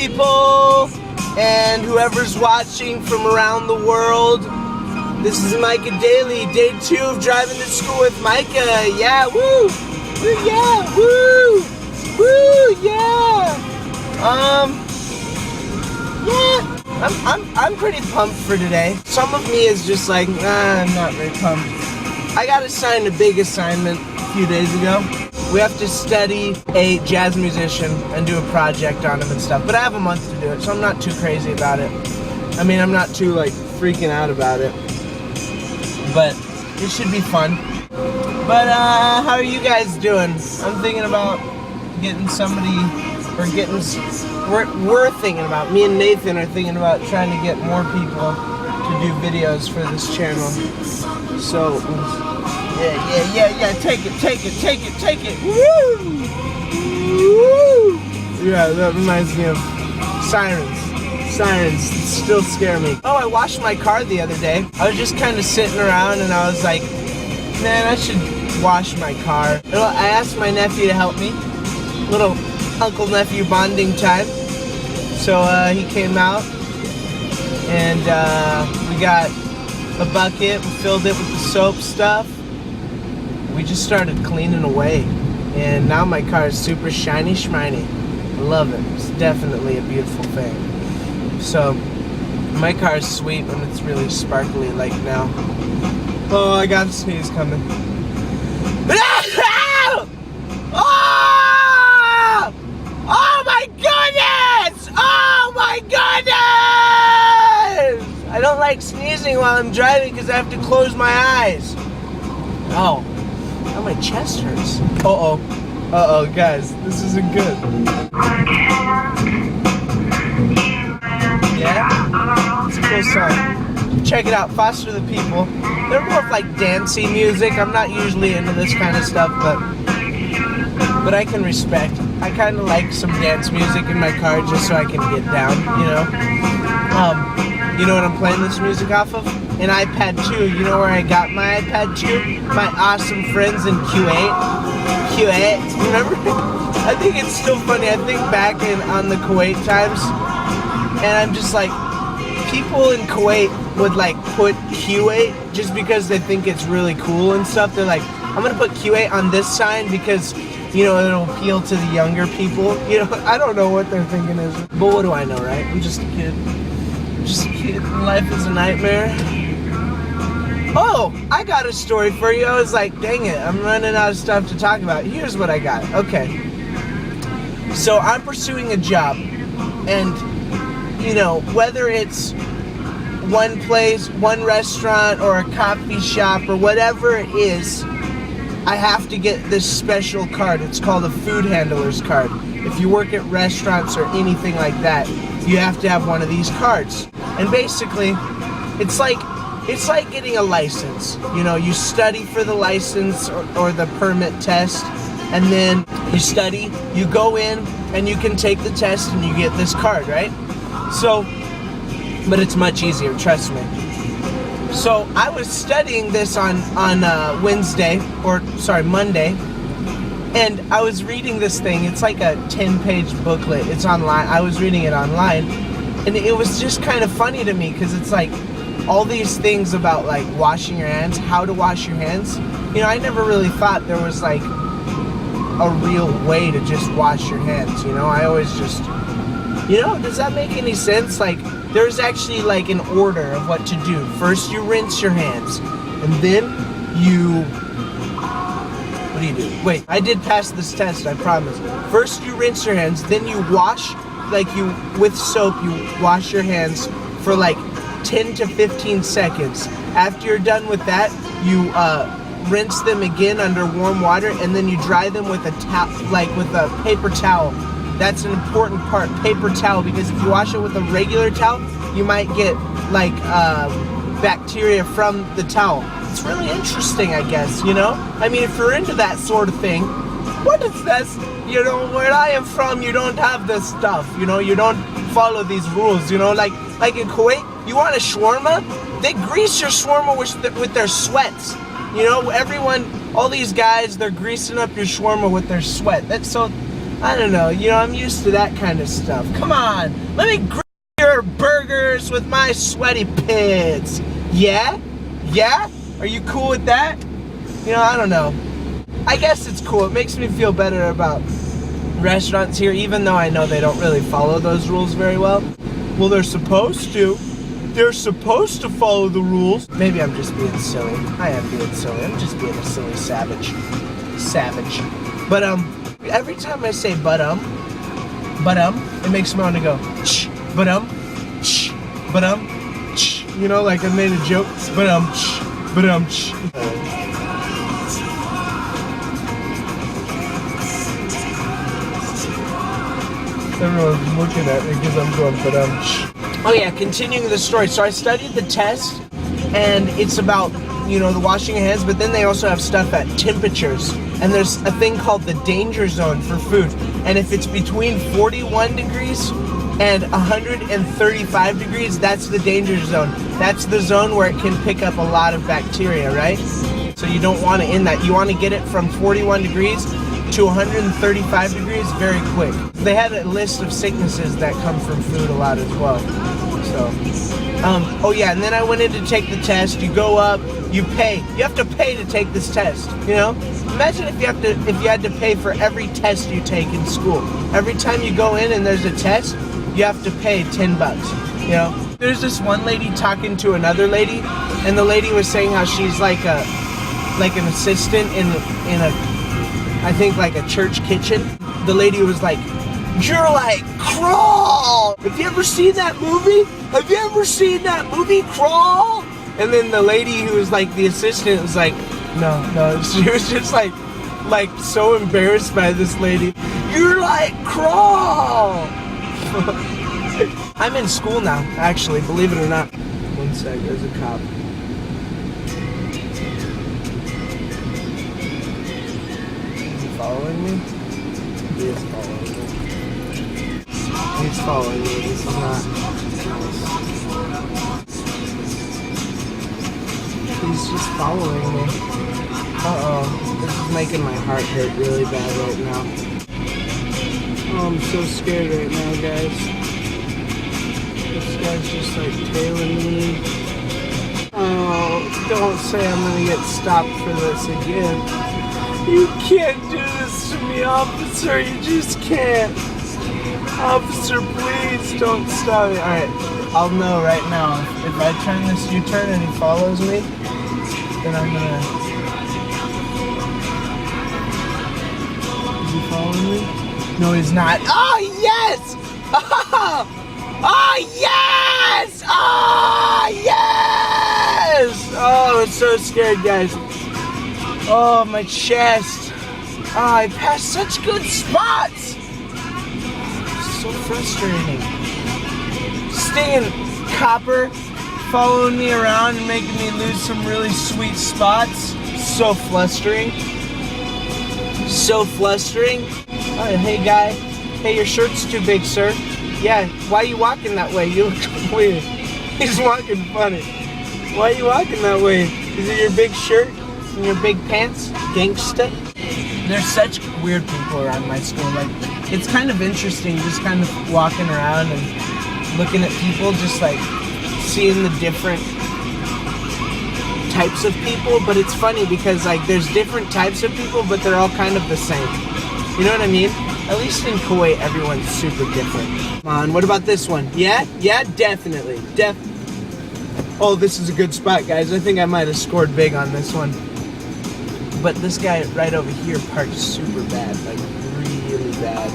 people and whoever's watching from around the world. This is Micah Daily, day 2 of driving to school with Micah. Yeah, woo! Woo, yeah, woo! Woo, yeah! I'm pretty pumped for today. Some of me is just like, I'm not very pumped. I got assigned a big assignment a few days ago. We have to study a jazz musician and do a project on him and stuff. But I have a month to do it, so I'm not too crazy about it. I mean, I'm not too, like, freaking out about it. But it should be fun. But, how are you guys doing? I'm thinking about getting somebody, or we're thinking about, me and Nathan are thinking about trying to get more people to do videos for this channel. So, yeah, take it. Woo! Yeah, that reminds me of sirens. Sirens still scare me. Oh, I washed my car the other day. I was just kind of sitting around and I was like, man, I should wash my car. And I asked my nephew to help me. Little uncle-nephew bonding time. So he came out and we got a bucket, we filled it with the soap stuff. We just started cleaning away, and now my car is super shiny schminy. I love it. It's definitely a beautiful thing. So my car is sweet and it's really sparkly like now. Oh, I got a sneeze coming. Oh my goodness! Oh my goodness! I don't like sneezing while I'm driving because I have to close my eyes. Oh. Oh, my chest hurts. Uh-oh, guys, this isn't good. Yeah? It's a cool song. Check it out, Foster the People. They're more of like dancey music. I'm not usually into this kind of stuff, but I can respect. I kind of like some dance music in my car just so I can get down, you know? You know what I'm playing this music off of? An iPad 2. You know where I got my iPad 2? My awesome friends in Kuwait. Remember? I think it's still funny. I think back on the Kuwait times, and I'm just like, people in Kuwait would like put Kuwait just because they think it's really cool and stuff. They're like, I'm gonna put Kuwait on this sign because, you know, it'll appeal to the younger people. You know, I don't know what they're thinking is, but what do I know, right? I'm just a kid. Just a kid. Life is a nightmare. Oh, I got a story for you. I was like, dang it, I'm running out of stuff to talk about. Here's what I got. Okay. So I'm pursuing a job. And, you know, whether it's one place, one restaurant, or a coffee shop, or whatever it is, I have to get this special card. It's called a food handler's card. If you work at restaurants or anything like that, you have to have one of these cards. And basically, it's like getting a license. You know, you study for the license or the permit test, and then you study, you go in, and you can take the test and you get this card, right? So, but it's much easier, trust me. So I was studying this on Monday, and I was reading this thing. It's like a 10-page booklet. It's online. I was reading it online, and it was just kind of funny to me because it's like all these things about like washing your hands, how to wash your hands. You know, I never really thought there was like a real way to just wash your hands. You know, I always just, you know, does that make any sense? Like, there's actually like an order of what to do. First, you rinse your hands, and then you, what do you do? Wait, I did pass this test, I promise. First, you rinse your hands, then you wash, with soap, you wash your hands for like 10 to 15 seconds. After you're done with that, you rinse them again under warm water, and then you dry them with a with a paper towel. That's an important part, paper towel, because if you wash it with a regular towel, you might get like bacteria from the towel. It's really interesting, I guess, you know? I mean, if you're into that sort of thing, what is this? You know, where I am from, you don't have this stuff, you know? You don't follow these rules, you know? Like in Kuwait, you want a shawarma? They grease your shawarma with their sweats. You know, everyone, all these guys, they're greasing up your shawarma with their sweat. That's so I don't know, you know, I'm used to that kind of stuff. Come on, let me grill your burgers with my sweaty pits. Yeah? Yeah? Are you cool with that? You know, I don't know. I guess it's cool. It makes me feel better about restaurants here, even though I know they don't really follow those rules very well. Well, they're supposed to. They're supposed to follow the rules. Maybe I'm just being silly. I am being silly. I'm just being a silly savage. But every time I say but it makes me want to go shh, shh, shh. You know, like I made a joke. Shh. Everyone's looking at me because I'm going shh. Oh yeah, continuing the story. So I studied the test, and it's about, you know, the washing of hands, but then they also have stuff at temperatures. And there's a thing called the danger zone for food. And if it's between 41 degrees and 135 degrees, that's the danger zone. That's the zone where it can pick up a lot of bacteria, right? So you don't want it in that. You want to get it from 41 degrees to 135 degrees very quick. They had a list of sicknesses that come from food a lot as well. So, oh yeah, and then I went in to take the test. You go up, you pay. You have to pay to take this test, you know? Imagine if you had to pay for every test you take in school. Every time you go in and there's a test, you have to pay $10, you know? There's this one lady talking to another lady, and the lady was saying how she's like an assistant in a, I think like a church kitchen. The lady was like, "You're like Crawl! Have you ever seen that movie? Have you ever seen that movie, Crawl?" And then the lady who was like the assistant was like, no. She was just like so embarrassed by this lady. "You're like Crawl!" I'm in school now, actually, believe it or not. One sec, there's a cop. Following me? He is following me. He's following me. This is not nice. He's just following me. Uh-oh. This is making my heart hurt really bad right now. Oh, I'm so scared right now, guys. This guy's just like tailing me. Oh, don't say I'm gonna get stopped for this again. You can't do this to me, officer. You just can't. Officer, please don't stop me. Alright, I'll know right now. If I turn this U-turn and he follows me, then I'm gonna... Is he following me? No, he's not. Oh, yes! Oh, yes! Oh, yes! Oh, I'm so scared, guys. Oh, my chest. Oh, I passed such good spots. So frustrating. Stinging copper following me around and making me lose some really sweet spots. So flustering. So flustering. Oh, hey, guy. Hey, your shirt's too big, sir. Yeah, why are you walking that way? You look weird. He's walking funny. Why are you walking that way? Is it your big shirt? In your big pants, gangsta? There's such weird people around my school. Like, it's kind of interesting just kind of walking around and looking at people, just like seeing the different types of people. But it's funny because like there's different types of people, but they're all kind of the same. You know what I mean? At least in Kuwait, everyone's super different. Come on, what about this one? Yeah, definitely. Oh, this is a good spot, guys. I think I might have scored big on this one. But this guy right over here parked super bad, like really bad.